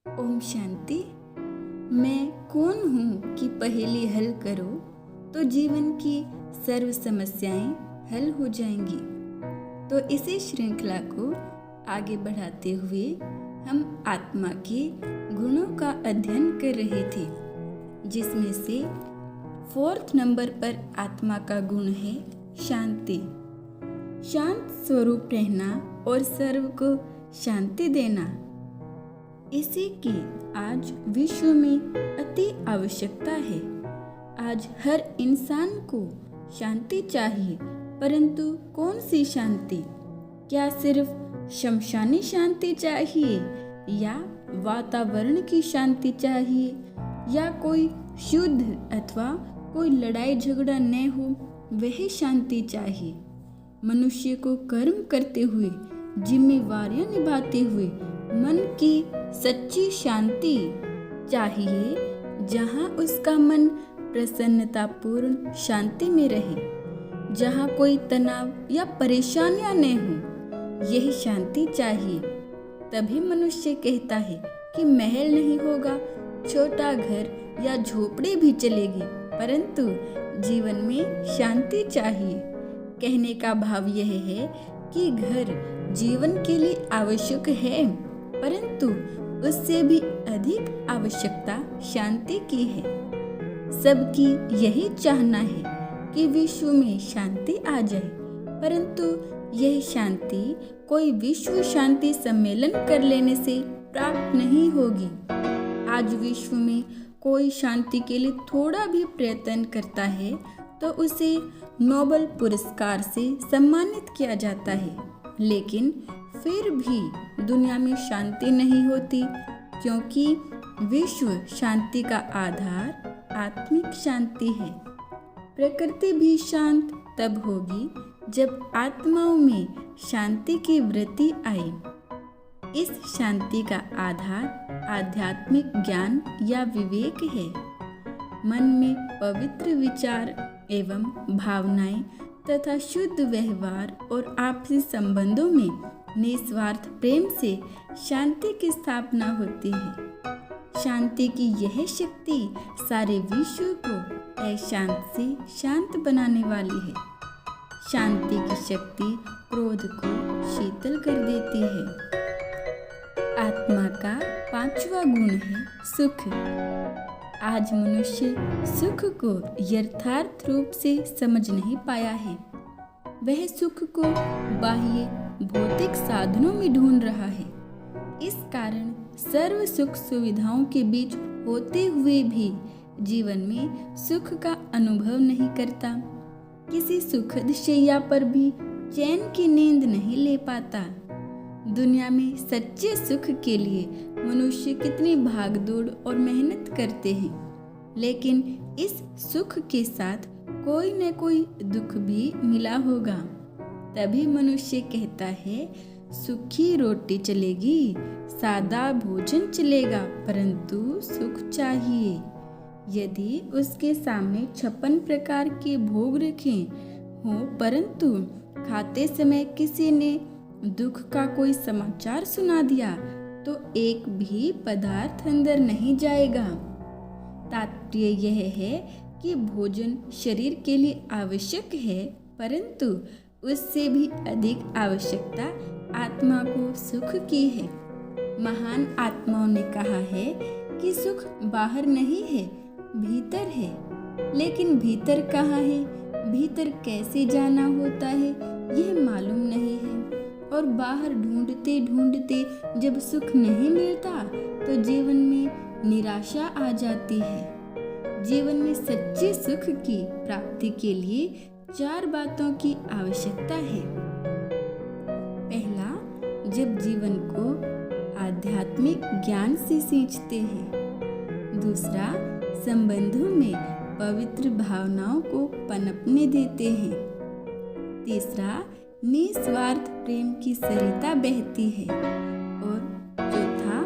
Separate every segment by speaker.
Speaker 1: ओम शांति। मैं कौन हूँ कि पहेली हल करो तो जीवन की सर्व समस्याएं हल हो जाएंगी। तो इसी श्रृंखला को आगे बढ़ाते हुए हम आत्मा के गुणों का अध्ययन कर रहे थे, जिसमें से 4th नंबर पर आत्मा का गुण है शांति। शांत स्वरूप रहना और सर्व को शांति देना, इसी की आज विश्व में अति आवश्यकता है। आज हर इंसान को शांति चाहिए, परंतु कौन सी शांति? क्या सिर्फ शमशानी शांति चाहिए, या वातावरण की शांति चाहिए, या कोई शुद्ध अथवा कोई लड़ाई झगड़ा न हो वह शांति चाहिए? मनुष्य को कर्म करते हुए, जिम्मेवारियां निभाते हुए मन की सच्ची शांति चाहिए, जहाँ उसका मन प्रसन्नतापूर्ण शांति में रहे, जहाँ कोई तनाव या परेशानियां न हो। यही शांति चाहिए। तभी मनुष्य कहता है कि महल नहीं होगा, छोटा घर या झोपड़ी भी चलेगी, परंतु जीवन में शांति चाहिए। कहने का भाव यह है कि घर जीवन के लिए आवश्यक है, परंतु उससे भी अधिक आवश्यकता शांति की है। सबकी यही चाहना है कि विश्व में शांति आ जाए, परंतु यह शांति कोई विश्व शांति सम्मेलन कर लेने से प्राप्त नहीं होगी। आज विश्व में कोई शांति के लिए थोड़ा भी प्रयत्न करता है तो उसे नोबेल पुरस्कार से सम्मानित किया जाता है, लेकिन फिर भी दुनिया में शांति नहीं होती, क्योंकि विश्व शांति का आधार आत्मिक शांति है। प्रकृति भी शांत तब होगी जब आत्माओं में शांति की वृत्ति आए। इस शांति का आधार आध्यात्मिक ज्ञान या विवेक है। मन में पवित्र विचार एवं भावनाएं तथा शुद्ध व्यवहार और आपसी संबंधों में निस्वार्थ प्रेम से शांति की स्थापना होती है। शांति की यह शक्ति सारे विश्व को अशांत से शांत बनाने वाली है। शांति की शक्ति क्रोध को शीतल कर देती है। आत्मा का 5वां गुण है सुख। आज मनुष्य सुख को यथार्थ रूप से समझ नहीं पाया है। वह सुख को बाह्य भौतिक साधनों में ढूंढ रहा है। इस कारण सर्व सुख सुविधाओं के बीच होते हुए भी जीवन में सुख का अनुभव नहीं करता। किसी सुखद शैया पर भी चैन की नींद नहीं ले पाता। दुनिया में सच्चे सुख के लिए मनुष्य कितनी भागदौड़ और मेहनत करते हैं, लेकिन इस सुख के साथ कोई न कोई दुख भी मिला होगा। तभी मनुष्य कहता है सूखी रोटी चलेगी, सादा भोजन चलेगा, परंतु सुख चाहिए। यदि उसके सामने 56 प्रकार के भोग रखे हों, परंतु खाते समय किसी ने दुख का कोई समाचार सुना दिया, तो एक भी पदार्थ अंदर नहीं जाएगा। तात्पर्य यह है कि भोजन शरीर के लिए आवश्यक है, परंतु उससे भी अधिक आवश्यकता आत्मा को सुख की है। महान आत्माओं ने कहा है कि सुख बाहर नहीं है, भीतर है। लेकिन भीतर कहाँ है, भीतर कैसे जाना होता है, यह मालूम नहीं है। और बाहर ढूंढते ढूंढते जब सुख नहीं मिलता तो जीवन में निराशा आ जाती है। जीवन में सच्चे सुख की प्राप्ति के लिए 4 बातों की आवश्यकता है। पहला, जब जीवन को आध्यात्मिक ज्ञान से सींचते हैं। दूसरा, संबंधों में पवित्र भावनाओं को पनपने देते हैं। तीसरा, निस्वार्थ प्रेम की सरिता बहती है। और चौथा,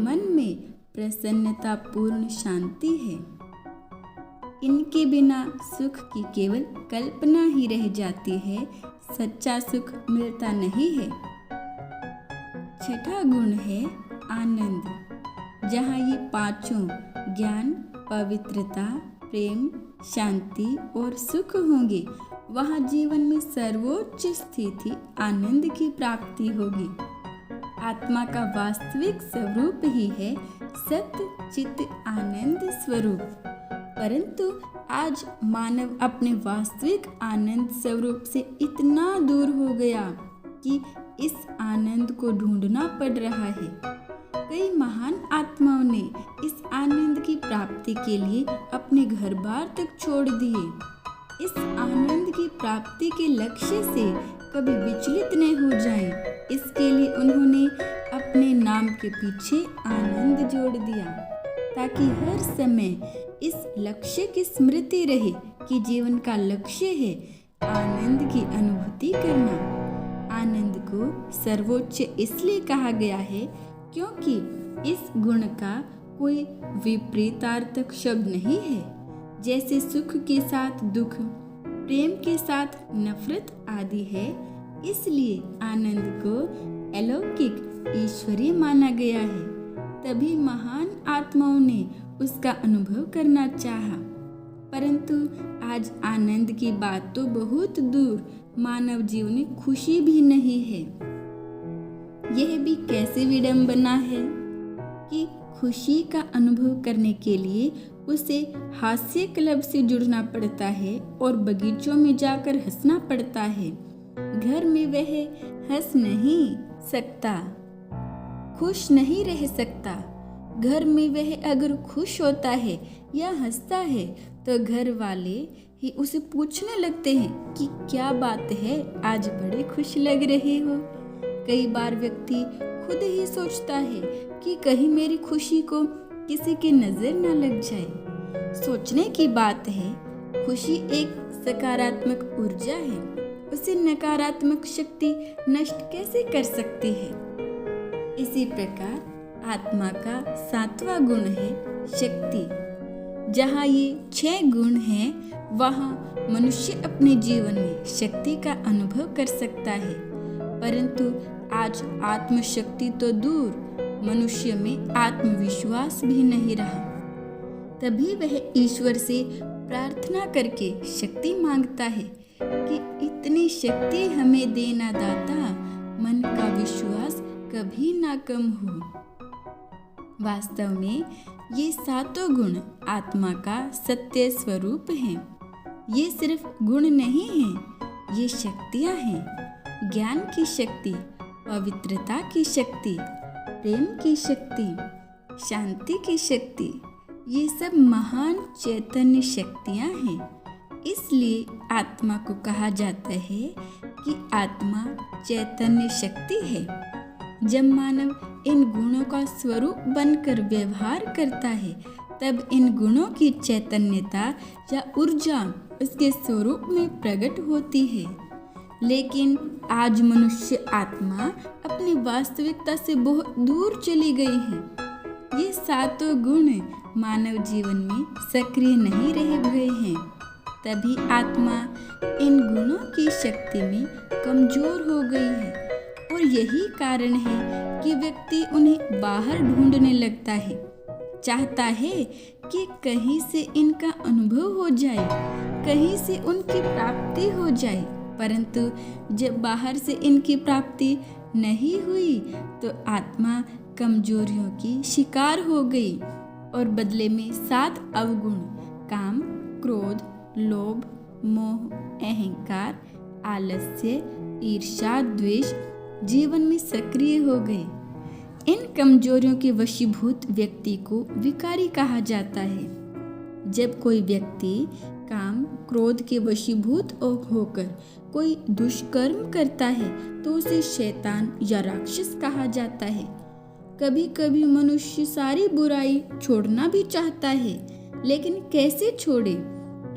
Speaker 1: मन में प्रसन्नतापूर्ण शांति है। इनके बिना सुख की केवल कल्पना ही रह जाती है, सच्चा सुख मिलता नहीं है। छठा गुण है आनंद। जहाँ ये पांचों ज्ञान, पवित्रता, प्रेम, शांति और सुख होंगे, वहाँ जीवन में सर्वोच्च स्थिति आनंद की प्राप्ति होगी। आत्मा का वास्तविक स्वरूप ही है सत्य चित्त आनंद स्वरूप। परंतु आज मानव अपने वास्तविक आनंद स्वरूप से इतना दूर हो गया कि इस आनंद को ढूंढना पड़ रहा है। कई महान आत्माओं ने इस आनंद की प्राप्ति के लिए अपने घर बार तक छोड़ दिए। इस आनंद की प्राप्ति के लक्ष्य से कभी विचलित नहीं हो जाएं, इसके लिए उन्होंने अपने नाम के पीछे आनंद जोड़ दिया, ताकि हर समय इस लक्ष्य की स्मृति रहे कि जीवन का लक्ष्य है आनंद की अनुभूति करना। आनंद को सर्वोच्च इसलिए कहा गया है क्योंकि इस गुण का कोई विपरीतार्थक शब्द नहीं है। जैसे सुख के साथ दुख, प्रेम के साथ नफरत आदि है, इसलिए आनंद को अलौकिक ईश्वरीय माना गया है। तभी महान आत्माओं ने उसका अनुभव करना चाहा। परंतु आज आनंद की बात तो बहुत दूर, मानव जीवन में खुशी भी नहीं है। यह भी कैसे विडंबना है कि खुशी का अनुभव करने के लिए उसे हास्य क्लब से जुड़ना पड़ता है और बगीचों में जाकर हंसना पड़ता है। घर में वह हंस नहीं सकता, खुश नहीं रह सकता। घर में वह अगर खुश होता है या हंसता है तो घर वाले ही उसे पूछने लगते हैं कि क्या बात है, आज बड़े खुश लग रहे हो। कई बार व्यक्ति खुद ही सोचता है कि कहीं मेरी खुशी को किसी की नजर न लग जाए। सोचने की बात है, खुशी एक सकारात्मक ऊर्जा है, उसे नकारात्मक शक्ति नष्ट कैसे कर सकती है। इसी प्रकार आत्मा का 7वां गुण है शक्ति। जहाँ ये 6 गुण हैं, वहाँ मनुष्य अपने जीवन में शक्ति का अनुभव कर सकता है। परंतु आज आत्मशक्ति तो दूर, मनुष्य में आत्मविश्वास भी नहीं रहा। तभी वह ईश्वर से प्रार्थना करके शक्ति मांगता है कि इतनी शक्ति हमें देना दाता, मन का विश्वास कभी ना कम हो। वास्तव में ये 7 गुण आत्मा का सत्य स्वरूप हैं। ये सिर्फ गुण नहीं हैं, ये शक्तियाँ हैं। ज्ञान की शक्ति, पवित्रता की शक्ति, प्रेम की शक्ति, शांति की शक्ति, ये सब महान चैतन्य शक्तियाँ हैं। इसलिए आत्मा को कहा जाता है कि आत्मा चैतन्य शक्ति है। जब मानव इन गुणों का स्वरूप बनकर व्यवहार करता है, तब इन गुणों की चैतन्यता या ऊर्जा उसके स्वरूप में प्रकट होती है। लेकिन आज मनुष्य आत्मा अपनी वास्तविकता से बहुत दूर चली गई है। ये 7 गुण मानव जीवन में सक्रिय नहीं रह गए हैं। तभी आत्मा इन गुणों की शक्ति में कमजोर हो गई है और यही कारण है कि व्यक्ति उन्हें बाहर ढूंढने लगता है। चाहता है कि कहीं से इनका अनुभव हो जाए, कहीं से उनकी प्राप्ति हो जाए। परंतु जब बाहर से इनकी प्राप्ति नहीं हुई तो आत्मा कमजोरियों की शिकार हो गई और बदले में 7 अवगुण काम, क्रोध, लोभ, मोह, अहंकार, आलस्य, ईर्ष्या, द्वेष जीवन में सक्रिय हो गए। इन कमजोरियों के वशीभूत व्यक्ति को विकारी कहा जाता है। जब कोई व्यक्ति काम, क्रोध के वशीभूत होकर कोई दुष्कर्म करता है तो उसे शैतान या राक्षस कहा जाता है। कभी कभी मनुष्य सारी बुराई छोड़ना भी चाहता है, लेकिन कैसे छोड़े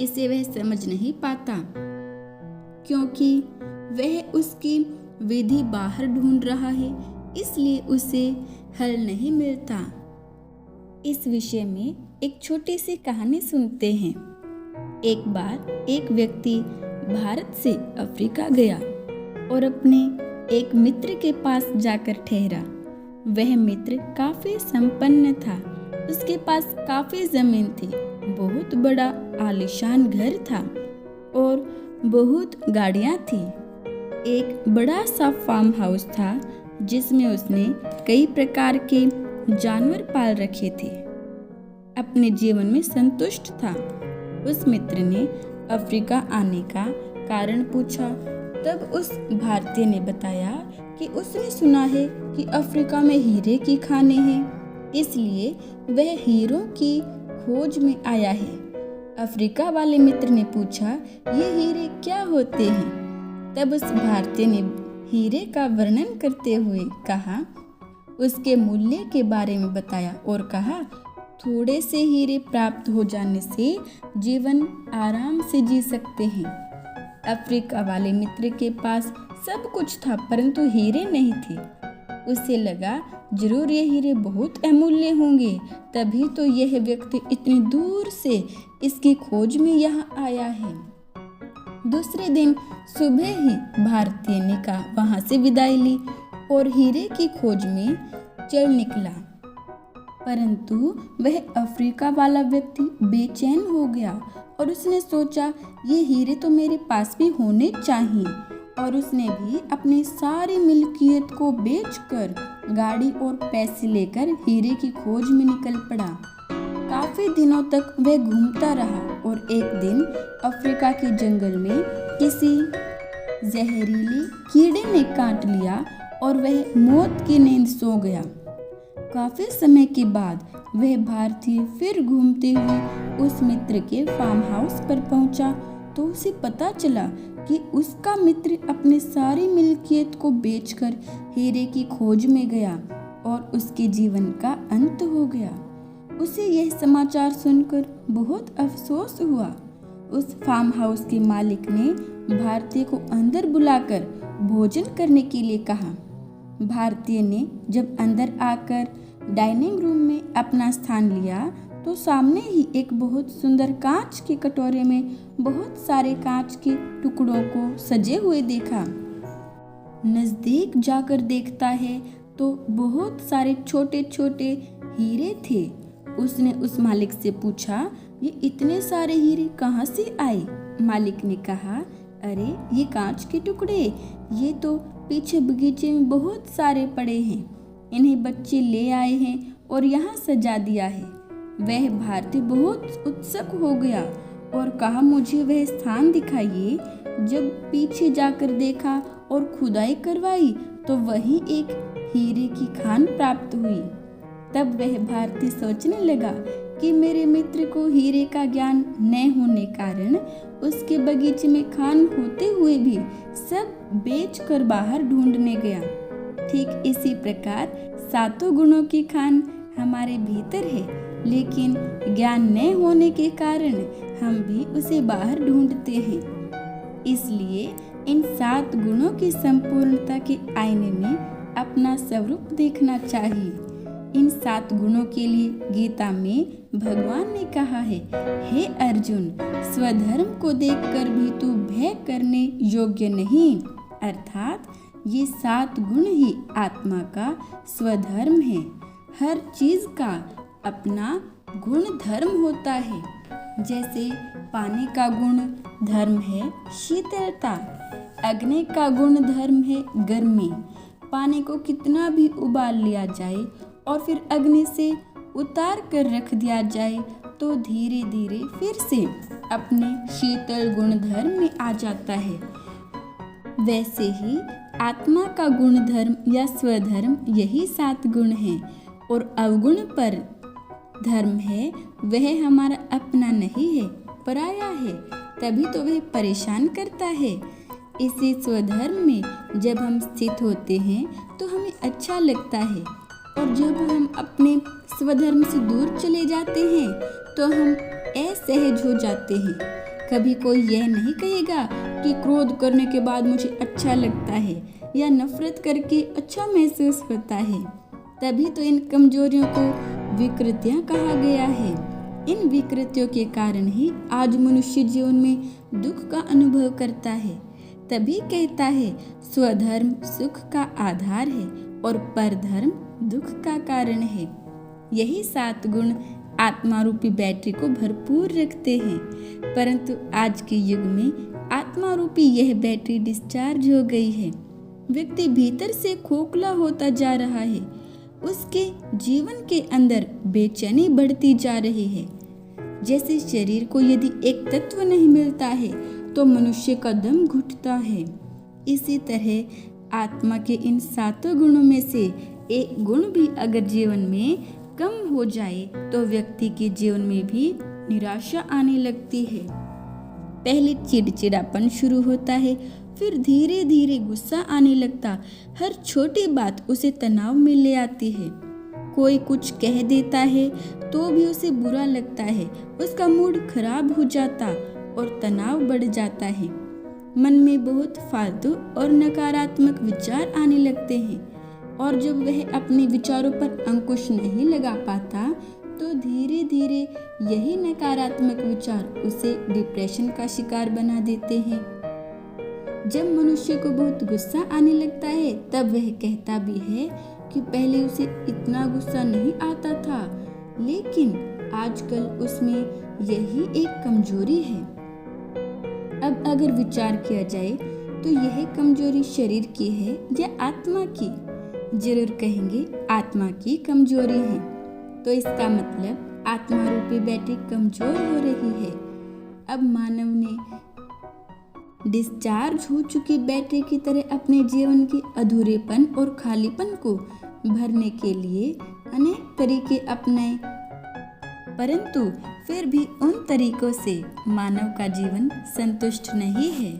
Speaker 1: इसे वह समझ नहीं पाता, क्योंकि वह उसकी विधि बाहर ढूंढ रहा है, इसलिए उसे हल नहीं मिलता। इस विषय में एक छोटी सी कहानी सुनते हैं। एक बार एक व्यक्ति भारत से अफ्रीका गया और अपने एक मित्र के पास जाकर ठहरा। वह मित्र काफी संपन्न था। उसके पास काफी जमीन थी, बहुत बड़ा आलीशान घर था और बहुत गाड़ियां थी। एक बड़ा सा फार्म हाउस था जिसमें उसने कई प्रकार के जानवर पाल रखे थे। अपने जीवन में संतुष्ट था। उस मित्र ने अफ्रीका आने का कारण पूछा। तब उस भारतीय ने बताया कि उसने सुना है कि अफ्रीका में हीरे की खानें हैं, इसलिए वह हीरों की खोज में आया है। अफ्रीका वाले मित्र ने पूछा, ये हीरे क्या होते हैं? तब उस भारतीय ने हीरे का वर्णन करते हुए कहा, उसके मूल्य के बारे में बताया और कहा, थोड़े से हीरे प्राप्त हो जाने से जीवन आराम से जी सकते हैं। अफ्रीका वाले मित्र के पास सब कुछ था परंतु हीरे नहीं थे। उसे लगा जरूर ये हीरे बहुत अमूल्य होंगे, तभी तो यह व्यक्ति इतनी दूर से इसकी खोज में यहाँ आया है। दूसरे दिन सुबह ही भारतीय ने वहां से विदाई ली और हीरे की खोज में चल निकला। परंतु वह अफ्रीका वाला व्यक्ति बेचैन हो गया और उसने सोचा, ये हीरे तो मेरे पास भी होने चाहिए, और उसने भी अपनी सारी मिल्कियत को बेचकर गाड़ी और पैसे लेकर हीरे की खोज में निकल पड़ा। काफी दिनों तक वह घूमता रहा और एक दिन अफ्रीका के जंगल में किसी जहरीले कीड़े ने काट लिया और वह मौत की नींद सो गया। काफी समय के बाद वह भारतीय फिर घूमते हुए उस मित्र के फार्म हाउस पर पहुंचा तो उसे पता चला कि उसका मित्र अपने सारी मिल्कियत को बेचकर हीरे की खोज में गया और उसके जीवन का अंत हो गया। उसे यह समाचार सुनकर बहुत अफसोस हुआ। उस फार्म हाउस के मालिक ने भारतीय को अंदर बुलाकर भोजन करने के लिए कहा। भारतीय ने जब अंदर आकर डाइनिंग रूम में अपना स्थान लिया तो सामने ही एक बहुत सुंदर कांच के कटोरे में बहुत सारे कांच के टुकड़ों को सजे हुए देखा। नजदीक जाकर देखता है तो बहुत सारे छोटे छोटे हीरे थे। उसने उस मालिक से पूछा, ये इतने सारे हीरे कहाँ से आए? मालिक ने कहा, अरे ये कांच के टुकड़े, ये तो पीछे बगीचे में बहुत सारे पड़े हैं, इन्हें बच्चे ले आए हैं और यहाँ सजा दिया है। वह भारतीय बहुत उत्सुक हो गया और कहा, मुझे वह स्थान दिखाइए। जब पीछे जाकर देखा और खुदाई करवाई तो वहीं एक हीरे की खान प्राप्त हुई। तब वह भारतीय सोचने लगा कि मेरे मित्र को हीरे का ज्ञान न होने कारण उसके बगीचे में खान होते हुए भी सब बेचकर बाहर ढूंढने गया। ठीक इसी प्रकार सातों गुणों की खान हमारे भीतर है, लेकिन ज्ञान न होने के कारण हम भी उसे बाहर ढूंढते हैं। इसलिए इन 7 गुणों की संपूर्णता के आईने में अपना स्वरूप देखना चाहिए। इन 7 गुणों के लिए गीता में भगवान ने कहा है, हे अर्जुन, स्वधर्म को देखकर भी तू भय करने योग्य नहीं। अर्थात ये 7 गुण ही आत्मा का स्वधर्म है। हर चीज का अपना गुण धर्म होता है। जैसे पानी का गुण धर्म है शीतलता, अग्नि का गुण धर्म है गर्मी। पानी को कितना भी उबाल लिया जाए और फिर अग्नि से उतार कर रख दिया जाए तो धीरे धीरे फिर से अपने शीतल गुण धर्म में आ जाता है। वैसे ही आत्मा का गुण धर्म या स्वधर्म यही 7 गुण हैं, और अवगुण पर धर्म है वह हमारा अपना नहीं है, पराया है, तभी तो वह परेशान करता है। इसी स्वधर्म में जब हम स्थित होते हैं तो हमें अच्छा लगता है, और जब हम अपने स्वधर्म से दूर चले जाते हैं तो हम असहज हो जाते हैं। कभी कोई यह नहीं कहेगा कि क्रोध करने के बाद मुझे अच्छा लगता है या नफरत करके अच्छा महसूस होता है। तभी तो इन कमजोरियों को विकृतियां कहा गया है। इन विकृतियों के कारण ही आज मनुष्य जीवन में दुख का अनुभव करता है। तभी कहता है, स्वधर्म सुख का आधार है और परधर्म दुख का कारण है। यही 7 गुण आत्मा रूपी बैटरी को भरपूर रखते हैं, परंतु आज के युग में आत्मा रूपी यह बैटरी डिस्चार्ज हो गई है। व्यक्ति भीतर से खोखला होता जा रहा है। उसके जीवन के अंदर बेचैनी बढ़ती जा रही है। जैसे शरीर को यदि एक तत्व नहीं मिलता है तो मनुष्य का दम घुटता है, इसी तरह आत्मा के इन 7 गुणों में से एक गुण भी अगर जीवन में कम हो जाए तो व्यक्ति के जीवन में भी निराशा आने लगती है। पहले चिड़चिड़ापन शुरू होता है, फिर धीरे धीरे गुस्सा आने लगता। हर छोटी बात उसे तनाव में ले आती है। कोई कुछ कह देता है तो भी उसे बुरा लगता है, उसका मूड खराब हो जाता और तनाव बढ़ जाता है। मन में बहुत फालतू और नकारात्मक विचार आने लगते हैं, और जब वह अपने विचारों पर अंकुश नहीं लगा पाता तो धीरे धीरे यही नकारात्मक विचार उसे डिप्रेशन का शिकार बना देते हैं। जब मनुष्य को बहुत गुस्सा आने लगता है तब वह कहता भी है कि पहले उसे इतना गुस्सा नहीं आता था, लेकिन आजकल उसमें यही एक कमजोरी है। अब अगर विचार किया जाए तो यह कमजोरी शरीर की है या आत्मा की? जरूर कहेंगे आत्मा की कमजोरी है। तो इसका मतलब आत्मा रूपी बैटरी कमजोर हो रही है। अब मानव ने डिस्चार्ज हो चुकी बैटरी की तरह अपने जीवन के अधूरेपन और खालीपन को भरने के लिए अनेक तरीके अपनाए, परंतु फिर भी उन तरीकों से मानव का जीवन संतुष्ट नहीं है।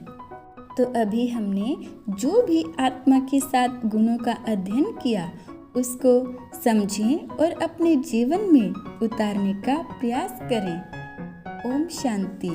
Speaker 1: तो अभी हमने जो भी आत्मा के 7 गुणों का अध्ययन किया उसको समझें और अपने जीवन में उतारने का प्रयास करें। ओम शांति।